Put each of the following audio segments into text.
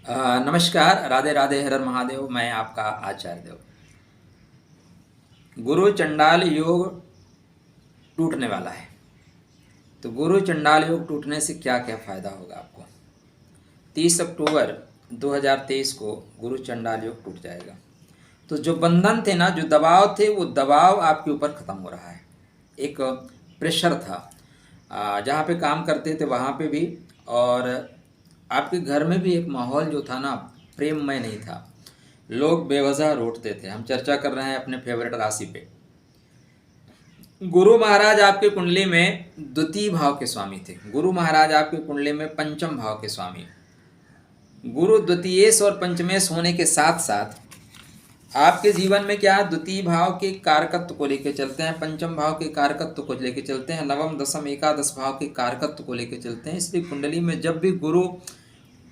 नमस्कार, राधे राधे, हर हर महादेव। मैं आपका आचार्य देव। गुरु चंडाल योग टूटने वाला है। तो गुरु चंडाल योग टूटने से क्या क्या फायदा होगा आपको? 30 अक्टूबर 2023 को गुरु चंडाल योग टूट जाएगा। तो जो बंधन थे ना, जो दबाव थे, वो दबाव आपके ऊपर खत्म हो रहा है। एक प्रेशर था, जहाँ पे काम करते थे वहाँ पे भी, और आपके घर में भी एक माहौल जो था ना, प्रेममय नहीं था। लोग बेवजह रोटते थे। हम चर्चा कर रहे हैं अपने फेवरेट राशि पे। गुरु महाराज आपके कुंडली में द्वितीय भाव के स्वामी थे। गुरु महाराज आपके कुंडली में पंचम भाव के स्वामी। गुरु द्वितीयेश और पंचमेश होने के साथ साथ आपके जीवन में क्या, द्वितीय भाव के कारकत्व को लेकर चलते हैं, पंचम भाव के कारकत्व को लेकर चलते हैं, नवम दशम एकादश भाव के कारकत्व को लेकर चलते हैं। इसलिए कुंडली में जब भी गुरु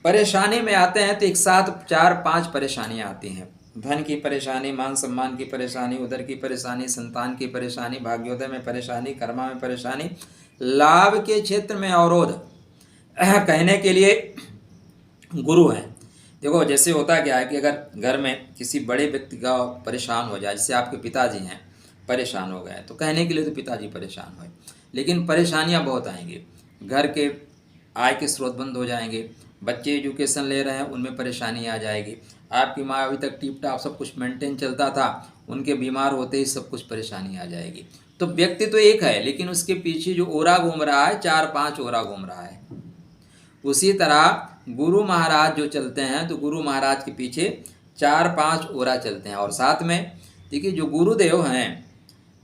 परेशानी में आते हैं तो एक साथ 4-5 परेशानियां आती हैं। धन की परेशानी, मान सम्मान की परेशानी, उदर की परेशानी, संतान की परेशानी, भाग्योदय में परेशानी, कर्मा में परेशानी, लाभ के क्षेत्र में अवरोध। कहने के लिए गुरु हैं। देखो, जैसे होता क्या है कि अगर घर में किसी बड़े व्यक्ति का परेशान हो जाए, जैसे आपके पिताजी हैं परेशान हो गए, तो कहने के लिए तो पिताजी परेशान हुए, लेकिन परेशानियां बहुत आएंगी। घर के आय के स्रोत बंद हो जाएंगे, बच्चे एजुकेशन ले रहे हैं उनमें परेशानी आ जाएगी। आपकी माँ अभी तक टिप टाप सब कुछ मेंटेन चलता था, उनके बीमार होते ही सब कुछ परेशानी आ जाएगी। तो व्यक्ति तो एक है, लेकिन उसके पीछे जो ओरा घूम रहा है, 4-5 ओरा घूम रहा है। उसी तरह गुरु महाराज जो चलते हैं, तो गुरु महाराज के पीछे 4-5 ओरा चलते हैं। और साथ में देखिए, जो गुरुदेव हैं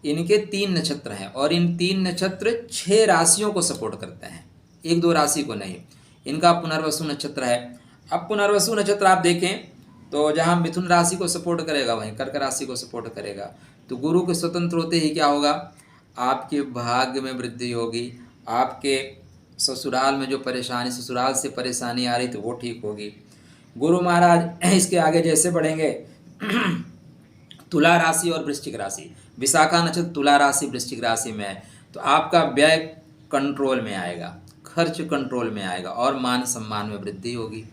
इनके 3 नक्षत्र हैं, और इन 3 नक्षत्र 6 राशियों को सपोर्ट करते हैं, 1-2 राशि को नहीं। इनका पुनर्वसु नक्षत्र है। अब पुनर्वसु नक्षत्र आप देखें तो जहाँ मिथुन राशि को सपोर्ट करेगा वहीं कर्क राशि को सपोर्ट करेगा। तो गुरु के स्वतंत्र होते ही क्या होगा, आपके भाग्य में वृद्धि होगी। आपके ससुराल में जो परेशानी, ससुराल से परेशानी आ रही थी वो ठीक होगी। गुरु महाराज इसके आगे जैसे बढ़ेंगे तुला राशि और वृश्चिक राशि, विशाखा नक्षत्र तुला राशि वृश्चिक राशि में है, तो आपका व्यय कंट्रोल में आएगा, खर्च कंट्रोल में आएगा, और मान सम्मान में वृद्धि होगी।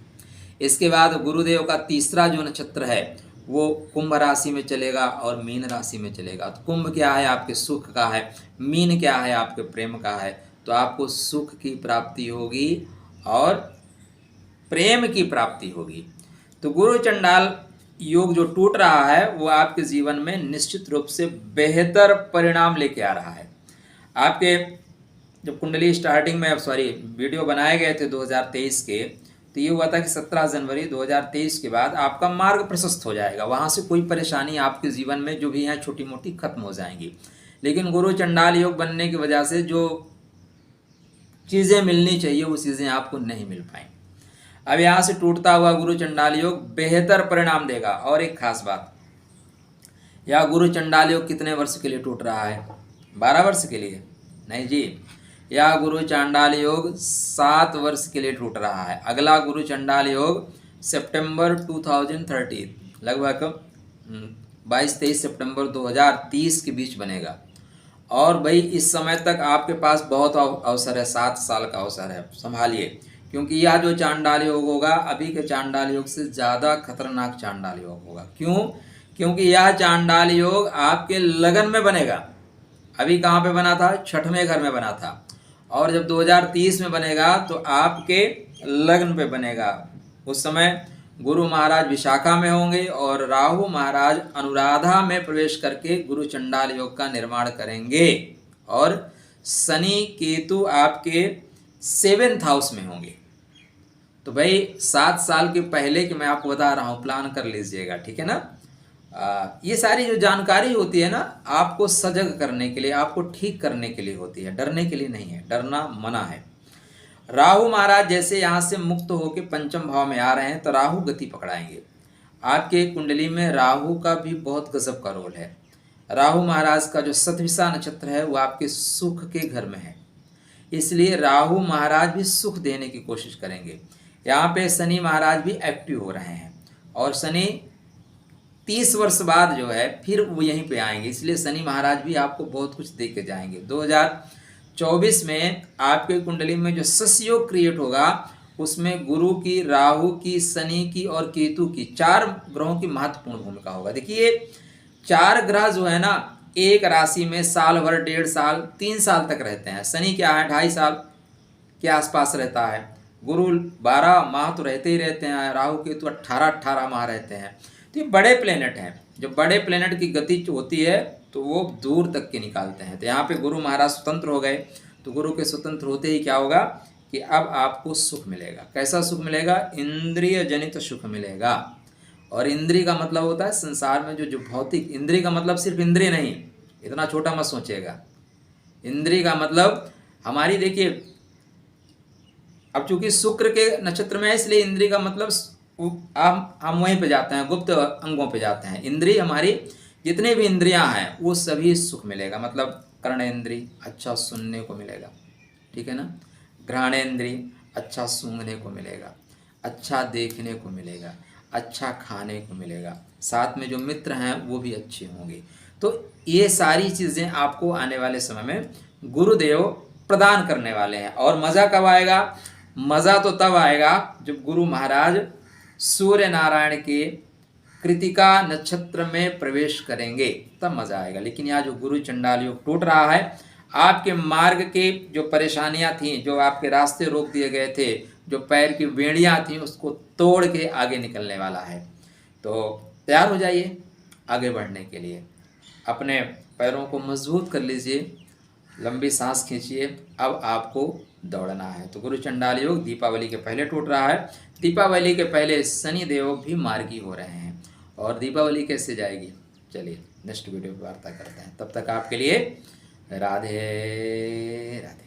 इसके बाद गुरुदेव का तीसरा जो नक्षत्र है वो कुंभ राशि में चलेगा और मीन राशि में चलेगा। तो कुंभ क्या है, आपके सुख का है, मीन क्या है, आपके प्रेम का है। तो आपको सुख की प्राप्ति होगी और प्रेम की प्राप्ति होगी। तो गुरु चंडाल योग जो टूट रहा है वो आपके जीवन में निश्चित रूप से बेहतर परिणाम लेके आ रहा है। आपके जब कुंडली स्टार्टिंग में, वीडियो बनाए गए थे 2023 के, तो ये हुआ था कि 17 जनवरी 2023 के बाद आपका मार्ग प्रशस्त हो जाएगा। वहाँ से कोई परेशानी आपके जीवन में जो भी हैं छोटी मोटी खत्म हो जाएंगी। लेकिन गुरु चंडाल योग बनने की वजह से जो चीज़ें मिलनी चाहिए वो चीज़ें आपको नहीं मिल पाएंगी। अब यहाँ से टूटता हुआ गुरु चंडाल योग बेहतर परिणाम देगा। और एक खास बात, यह गुरु चंडाल योग कितने वर्ष के लिए टूट रहा है? 12 वर्ष के लिए? नहीं जी, यह गुरु चंडाल योग 7 वर्ष के लिए टूट रहा है। अगला गुरु चंडाल योग सितंबर 2030, लगभग 22-23 सितंबर 2030 के बीच बनेगा। और भाई इस समय तक आपके पास बहुत अवसर है, 7 साल का अवसर है, संभालिए। क्योंकि यह जो चांडाल योग होगा अभी के चांडाल योग से ज़्यादा खतरनाक चांडाल योग होगा। क्यों? क्योंकि यह चांडाल योग आपके लगन में बनेगा। अभी कहाँ पे बना था? 6वें घर में बना था। और जब 2030 में बनेगा तो आपके लग्न पे बनेगा। उस समय गुरु महाराज विशाखा में होंगे और राहु महाराज अनुराधा में प्रवेश करके गुरु चंडाल योग का निर्माण करेंगे। और शनि केतु आपके 7th हाउस में होंगे। तो भाई 7 साल के पहले कि मैं आपको बता रहा हूँ, प्लान कर लीजिएगा, ठीक है ना। ये सारी जो जानकारी होती है ना, आपको सजग करने के लिए, आपको ठीक करने के लिए होती है, डरने के लिए नहीं है। डरना मना है। राहु महाराज जैसे यहाँ से मुक्त होकर पंचम भाव में आ रहे हैं तो राहु गति पकड़ाएंगे। आपके कुंडली में राहु का भी बहुत गजब का रोल है। राहु महाराज का जो शतभिषा नक्षत्र है वो आपके सुख के घर में है, इसलिए राहु महाराज भी सुख देने की कोशिश करेंगे। यहाँ पे शनि महाराज भी एक्टिव हो रहे हैं, और शनि 30 वर्ष बाद जो है फिर वो यहीं पे आएंगे, इसलिए शनि महाराज भी आपको बहुत कुछ दे के जाएंगे। 2024 में आपके कुंडली में जो सस्य योग क्रिएट होगा उसमें गुरु की, राहु की, शनि की और केतु की, 4 ग्रहों की महत्वपूर्ण भूमिका होगा। देखिए 4 ग्रह जो है ना एक राशि में साल भर, 1.5 साल, 3 साल तक रहते हैं। शनि क्या है 2.5 साल के आसपास रहता है। गुरु 12 माह तो रहते ही रहते हैं। राहु केतु 18 माह रहते हैं। तो ये बड़े प्लेनेट हैं। जब बड़े प्लेनेट की गति होती है तो वो दूर तक के निकालते हैं। तो यहाँ पे गुरु महाराज स्वतंत्र हो गए। तो गुरु के स्वतंत्र होते ही क्या होगा कि अब आपको सुख मिलेगा। कैसा सुख मिलेगा? इंद्रिय जनित सुख मिलेगा। और इंद्रिय का मतलब होता है संसार में जो भौतिक, इंद्रिय का मतलब सिर्फ इंद्रिय नहीं, इतना छोटा मत सोचिएगा। इंद्रिय का मतलब हमारी, देखिए अब चूंकि शुक्र के नक्षत्र में है इसलिए इंद्रिय का मतलब हम वहीं पे जाते हैं, गुप्त अंगों पे जाते हैं। इंद्रिय हमारी जितने भी इंद्रियां हैं वो सभी सुख मिलेगा। मतलब कर्णेंद्रिय अच्छा सुनने को मिलेगा, ठीक है ना। घ्राणेंद्रिय अच्छा सूंघने को मिलेगा, अच्छा देखने को मिलेगा, अच्छा खाने को मिलेगा, साथ में जो मित्र हैं वो भी अच्छे होंगे। तो ये सारी चीज़ें आपको आने वाले समय में गुरुदेव प्रदान करने वाले हैं। और मज़ा कब आएगा? मज़ा तो तब आएगा जब गुरु महाराज सूर्य नारायण के कृतिका नक्षत्र में प्रवेश करेंगे, तब मज़ा आएगा। लेकिन यहाँ जो गुरु चंडाल योग टूट रहा है, आपके मार्ग के जो परेशानियाँ थीं, जो आपके रास्ते रोक दिए गए थे, जो पैर की बेड़ियाँ थीं, उसको तोड़ के आगे निकलने वाला है। तो तैयार हो जाइए आगे बढ़ने के लिए। अपने पैरों को मजबूत कर लीजिए, लंबी सांस खींचिए। अब आपको दौड़ना है। तो गुरु चंडाल योग दीपावली के पहले टूट रहा है। दीपावली के पहले शनि देव भी मार्गी हो रहे हैं। और दीपावली कैसे जाएगी, चलिए नेक्स्ट वीडियो में वार्ता करते हैं। तब तक आपके लिए राधे राधे।